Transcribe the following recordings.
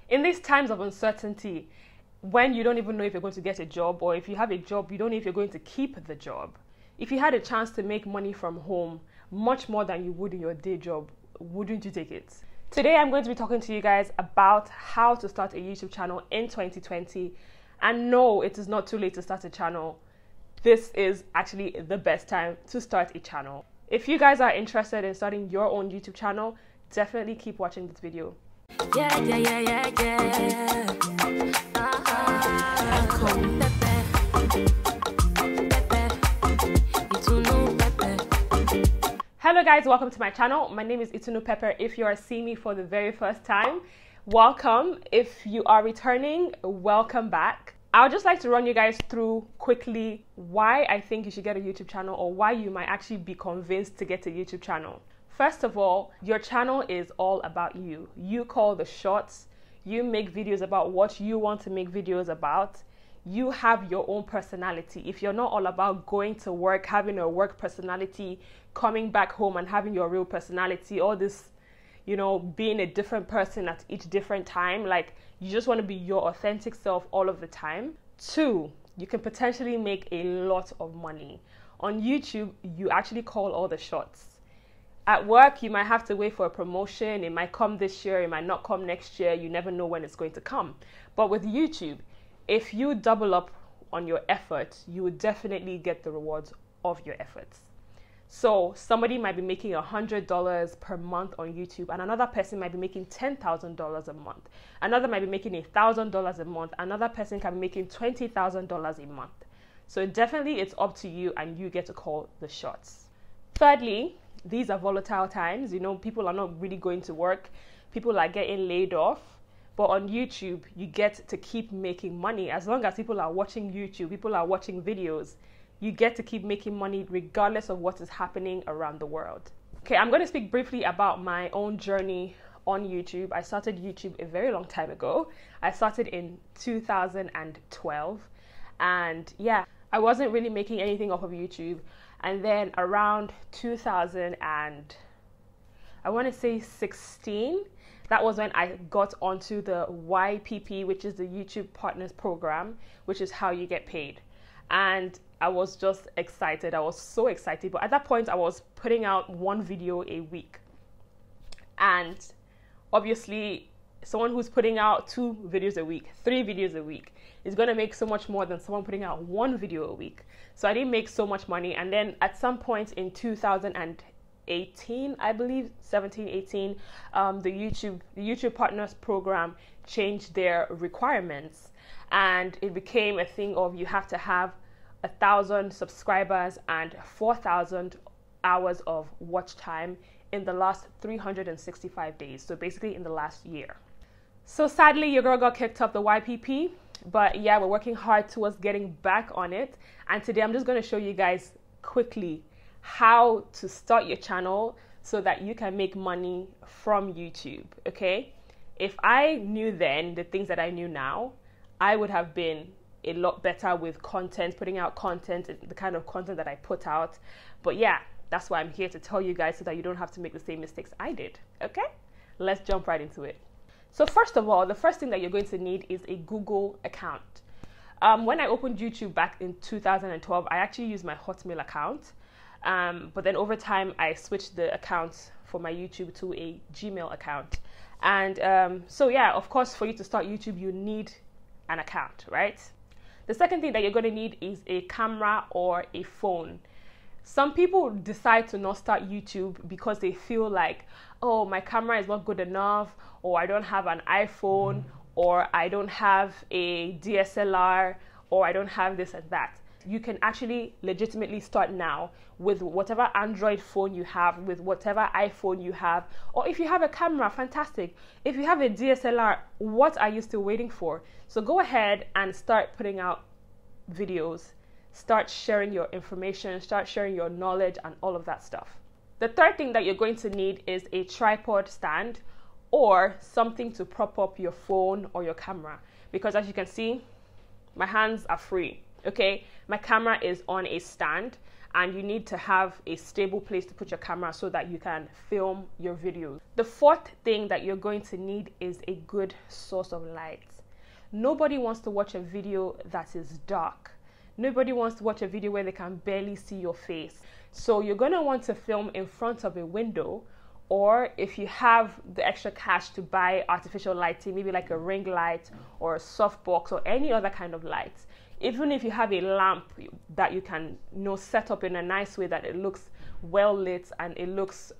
In these times of uncertainty, when you don't even know if you're going to get a job, or if you have a job, you don't know if you're going to keep the job. If you had a chance to make money from home, much more than you would in your day job, wouldn't you take it? Today, I'm going to be talking to you guys about how to start a YouTube channel in 2020. And no, it is not too late to start a channel. This is actually the best time to start a channel. If you guys are interested in starting your own YouTube channel, definitely keep watching this video. Hello guys, welcome to my channel. My name is Itunu Pepper. If you are seeing me for the very first time, welcome. If you are returning, welcome back. I would just like to run you guys through quickly why I think you should get a YouTube channel, or why you might actually be convinced to get a YouTube channel. First of all, your channel is all about you. You call the shots. You make videos about what you want to make videos about. You have your own personality. If you're not all about going to work, having a work personality, coming back home and having your real personality, all this, being a different person at each different time, like you just want to be your authentic self all of the time. 2, you can potentially make a lot of money. On YouTube, you actually call all the shots. At work, you might have to wait for a promotion. It might come this year, it might not come next year. You never know when it's going to come. But with YouTube, if you double up on your effort, you would definitely get the rewards of your efforts. So somebody might be making $100 per month on YouTube, and another person might be making $10,000 a month. Another might be making $1,000 a month. Another person can be making $20,000 a month. So definitely it's up to you, and you get to call the shots. Thirdly, these are volatile times. People are not really going to work. People are getting laid off. But on YouTube, you get to keep making money. As long as people are watching YouTube, people are watching videos, you get to keep making money regardless of what is happening around the world. Okay, I'm going to speak briefly about my own journey on YouTube. I started YouTube a very long time ago. I started in 2012. And yeah, I wasn't really making anything off of YouTube. And then around 2016, that was when I got onto the YPP, which is the YouTube Partners Program, which is how you get paid. And I was just excited. I was so excited. But at that point, I was putting out 1 video a week. And obviously, someone who's putting out 2 videos a week, 3 videos a week, is going to make so much more than someone putting out 1 video a week. So I didn't make so much money. And then at some point in 2018, I believe, 17, 18, the YouTube Partners Program changed their requirements. And it became a thing of you have to have 1,000 subscribers and 4,000 hours of watch time in the last 365 days. So basically in the last year. So sadly, your girl got kicked off the YPP. But yeah, we're working hard towards getting back on it. And today I'm just going to show you guys quickly how to start your channel so that you can make money from YouTube, okay? If I knew then the things that I knew now, I would have been a lot better with content, putting out content, the kind of content that I put out. But yeah, that's why I'm here to tell you guys so that you don't have to make the same mistakes I did, okay? Let's jump right into it. So first of all, the first thing that you're going to need is a Google account. When I opened YouTube back in 2012, I actually used my Hotmail account. But then over time, I switched the account for my YouTube to a Gmail account. And so yeah, of course, for you to start YouTube, you need an account, right? The second thing that you're going to need is a camera or a phone. Some people decide to not start YouTube because they feel like, oh, my camera is not good enough, or I don't have an iPhone, or I don't have a DSLR, or I don't have this and that. You can actually legitimately start now with whatever Android phone you have, with whatever iPhone you have, or if you have a camera, fantastic. If you have a DSLR, what are you still waiting for? So go ahead and start putting out videos, start sharing your information, start sharing your knowledge and all of that stuff. The third thing that you're going to need is a tripod stand or something to prop up your phone or your camera, because as you can see, my hands are free. Okay, my camera is on a stand and you need to have a stable place to put your camera so that you can film your videos. The fourth thing that you're going to need is a good source of light. Nobody wants to watch a video that is dark. Nobody wants to watch a video where they can barely see your face. So you're going to want to film in front of a window, or if you have the extra cash to buy artificial lighting, maybe like a ring light or a softbox or any other kind of light. Even if you have a lamp that you can, set up in a nice way that it looks well lit and it looks,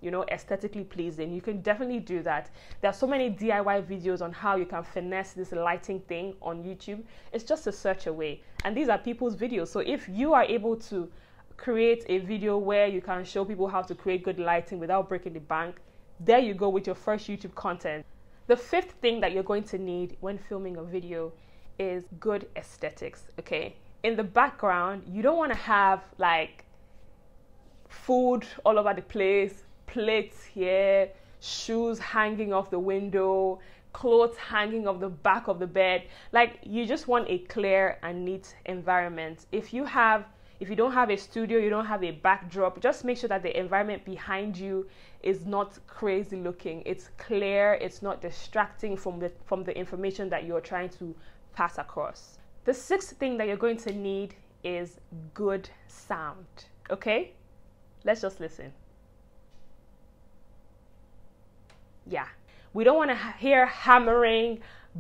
aesthetically pleasing, you can definitely do that. There are so many DIY videos on how you can finesse this lighting thing on YouTube. It's just a search away. And these are people's videos. So if you are able to create a video where you can show people how to create good lighting without breaking the bank, there you go with your first YouTube content. The fifth thing that you're going to need when filming a video is good aesthetics, okay? In the background, you don't want to have like food all over the place, plates here, shoes hanging off the window, clothes hanging off the back of the bed. Like, you just want a clear and neat environment. If you don't have a studio, you don't have a backdrop, just make sure that the environment behind you is not crazy looking. It's clear, it's not distracting from the information that you're trying to pass across. The sixth thing that you're going to need is good sound, okay? Let's just listen. Yeah, we don't want to hear hammering,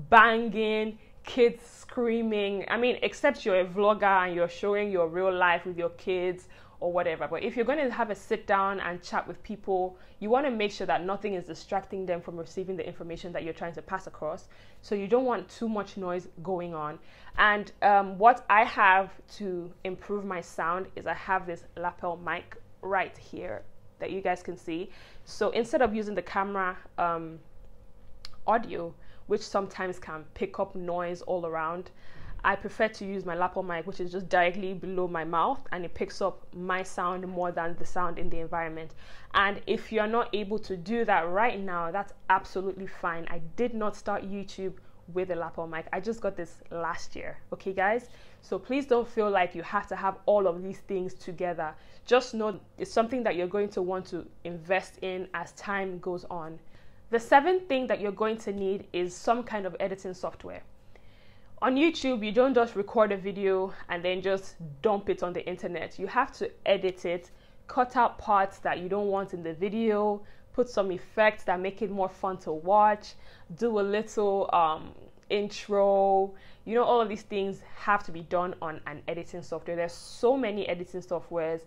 banging, kids screaming. I mean, except you're a vlogger and you're showing your real life with your kids or whatever. But if you're going to have a sit down and chat with people, you want to make sure that nothing is distracting them from receiving the information that you're trying to pass across. So you don't want too much noise going on. And what I have to improve my sound is I have this lapel mic right here that you guys can see. So instead of using the camera audio, which sometimes can pick up noise all around, I prefer to use my lapel mic, which is just directly below my mouth, and it picks up my sound more than the sound in the environment. And if you're not able to do that right now, that's absolutely fine. I did not start YouTube with a lapel mic. I just got this last year, okay guys? So please don't feel like you have to have all of these things together. Just know it's something that you're going to want to invest in as time goes on. The seventh thing that you're going to need is some kind of editing software. On YouTube, you don't just record a video and then just dump it on the internet. You have to edit it, cut out parts that you don't want in the video, put some effects that make it more fun to watch, do a little intro. All of these things have to be done on an editing software. There's so many editing softwares,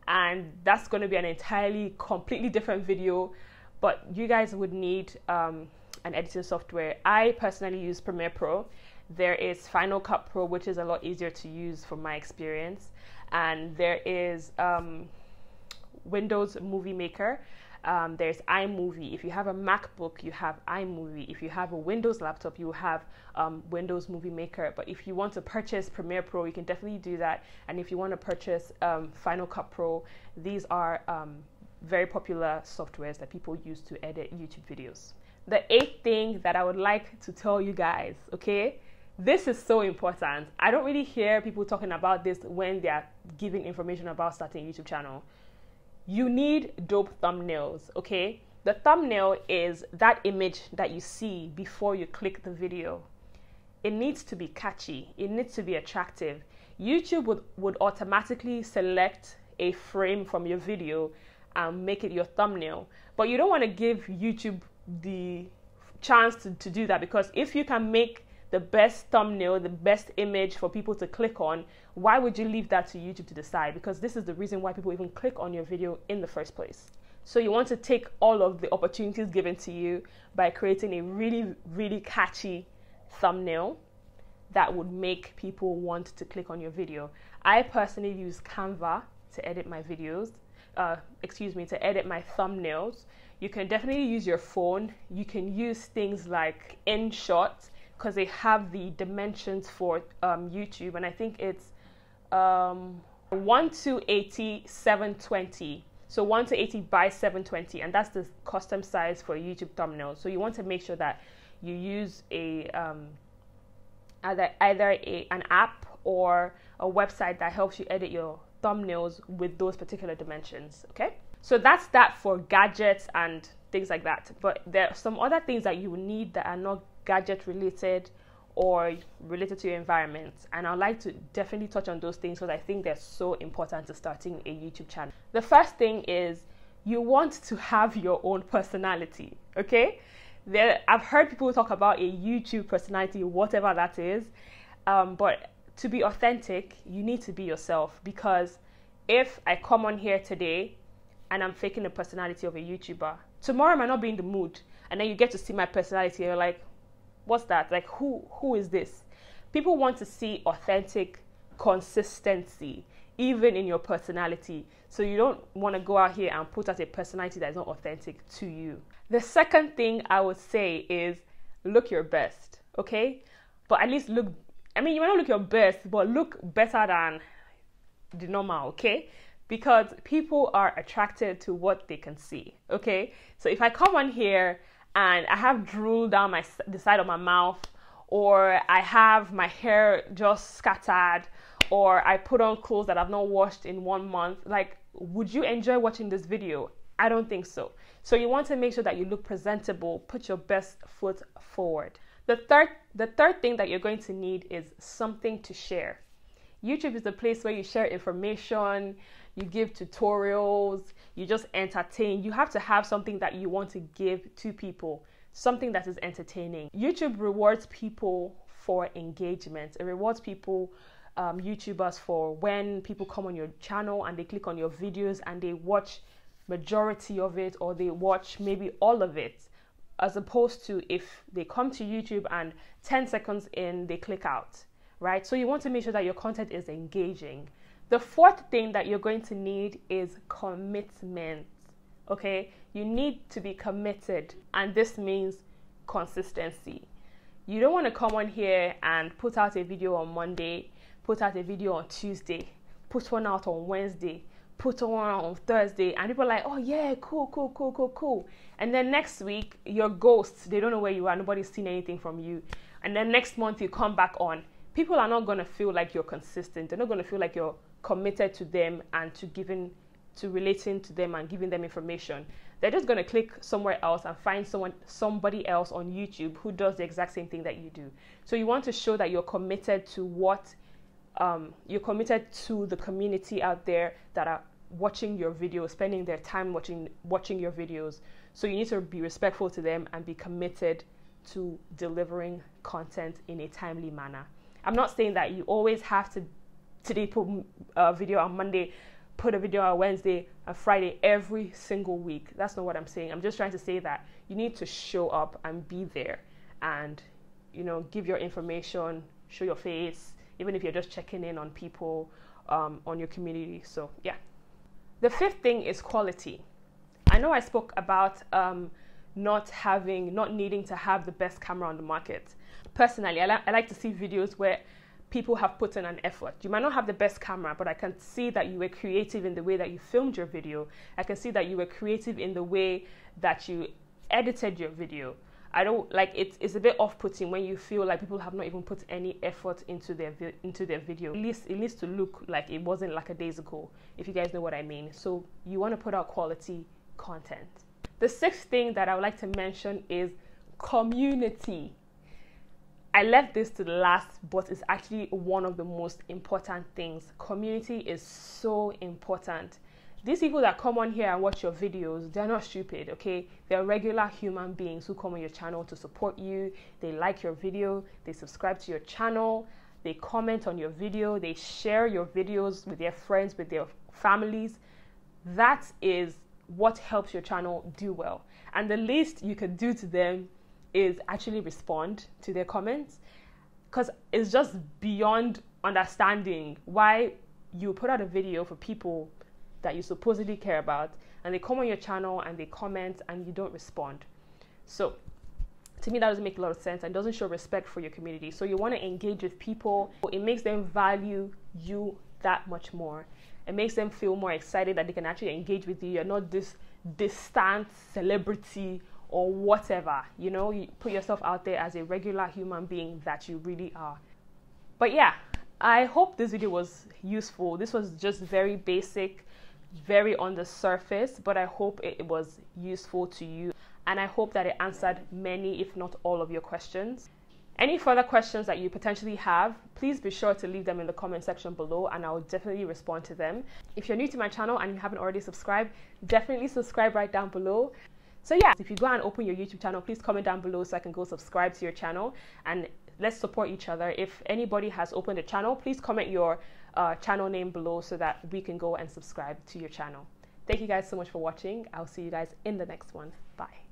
and that's going to be an entirely completely different video, but you guys would need an editing software. I personally use Premiere Pro. There is Final Cut Pro, which is a lot easier to use from my experience, and there is Windows Movie Maker. There's iMovie. If you have a MacBook, you have iMovie. If you have a Windows laptop, you have Windows Movie Maker. But if you want to purchase Premiere Pro, you can definitely do that. And if you want to purchase Final Cut Pro, these are very popular softwares that people use to edit YouTube videos. The eighth thing that I would like to tell you guys, okay? This is so important. I don't really hear people talking about this when they're giving information about starting a YouTube channel. You need dope thumbnails, okay? The thumbnail is that image that you see before you click the video. It needs to be catchy. It needs to be attractive. YouTube would automatically select a frame from your video and make it your thumbnail. But you don't want to give YouTube the chance to do that, because if you can make the best thumbnail, the best image for people to click on, why would you leave that to YouTube to decide? Because this is the reason why people even click on your video in the first place. So you want to take all of the opportunities given to you by creating a really, really catchy thumbnail that would make people want to click on your video. I personally use Canva to edit my videos, to edit my thumbnails. You can definitely use your phone. You can use things like InShot, because they have the dimensions for YouTube, and I think it's 1:80 720. So 1:80 by 720, and that's the custom size for YouTube thumbnail. So you want to make sure that you use a either an app or a website that helps you edit your thumbnails with those particular dimensions. Okay, so that's that for gadgets and things like that. But there are some other things that you will need that are not gadget related or related to your environment, and I'd like to definitely touch on those things because I think they're so important to starting a YouTube channel. The first thing is you want to have your own personality. Okay, I've heard people talk about a YouTube personality, whatever that is, but to be authentic, you need to be yourself, because if I come on here today and I'm faking the personality of a YouTuber, tomorrow I might not be in the mood, and then you get to see my personality and you're like, what's that? Like, who is this? People want to see authentic consistency, even in your personality. So you don't want to go out here and put out a personality that is not authentic to you. The second thing I would say is look your best, okay? But at least look, I mean, you might not look your best, but look better than the normal, okay? Because people are attracted to what they can see, okay? So if I come on here and I have drool down the side of my mouth, or I have my hair just scattered, or I put on clothes that I've not washed in 1 month, like, would you enjoy watching this video? I don't think so. So you want to make sure that you look presentable, put your best foot forward. The third thing that you're going to need is something to share. YouTube is a place where you share information, you give tutorials, you just entertain. You have to have something that you want to give to people, something that is entertaining. YouTube rewards people for engagement. It rewards people, YouTubers, for when people come on your channel and they click on your videos and they watch majority of it, or they watch maybe all of it, as opposed to if they come to YouTube and 10 seconds in they click out, right? So you want to make sure that your content is engaging. The fourth thing that you're going to need is commitment, okay? You need to be committed, and this means consistency. You don't want to come on here and put out a video on Monday, put out a video on Tuesday, put one out on Wednesday, put one out on Thursday, and people are like, oh yeah, cool. And then next week, you're ghost. They don't know where you are. Nobody's seen anything from you. And then next month, you come back on. People are not going to feel like you're consistent. They're not going to feel like you're committed to them and to relating to them and giving them information. They're just going to click somewhere else and find somebody else on YouTube who does the exact same thing that you do. So you want to show that you're committed to you're committed to the community out there that are watching your videos, spending their time watching your videos. So you need to be respectful to them and be committed to delivering content in a timely manner. I'm not saying that you always have to today put a video on Monday, put a video on Wednesday and Friday every single week. That's not what I'm saying. I'm just trying to say that you need to show up and be there and, give your information, show your face, even if you're just checking in on people on your community. So yeah. The fifth thing is quality. I know I spoke about not needing to have the best camera on the market. Personally, I like to see videos where people have put in an effort. You might not have the best camera, but I can see that you were creative in the way that you filmed your video. I can see that you were creative in the way that you edited your video. I don't like it's a bit off-putting when you feel like people have not even put any effort into their video. It needs to look like it wasn't like a days ago, if you guys know what I mean. So you want to put out quality content. The sixth thing that I would like to mention is community. I left this to the last, but it's actually one of the most important things. Community is so important. These people that come on here and watch your videos, they're not stupid, okay? They're regular human beings who come on your channel to support you. They like your video, they subscribe to your channel, they comment on your video, they share your videos with their friends, with their families. That is what helps your channel do well. And the least you could do to them is actually respond to their comments, because it's just beyond understanding why you put out a video for people that you supposedly care about and they come on your channel and they comment and you don't respond. So to me, that doesn't make a lot of sense and doesn't show respect for your community. So you want to engage with people. It makes them value you that much more. It makes them feel more excited that they can actually engage with you. You're not this distant celebrity or whatever, you put yourself out there as a regular human being that you really are. But yeah, I hope this video was useful. This was just very basic, very on the surface, but I hope it was useful to you, and I hope that it answered many, if not all, of your questions. Any further questions that you potentially have, please be sure to leave them in the comment section below, and I will definitely respond to them. If you're new to my channel and you haven't already subscribed, definitely subscribe right down below. So yeah, if you go and open your YouTube channel, please comment down below so I can go subscribe to your channel, and let's support each other. If anybody has opened a channel, please comment your channel name below so that we can go and subscribe to your channel. Thank you guys so much for watching. I'll see you guys in the next one. Bye.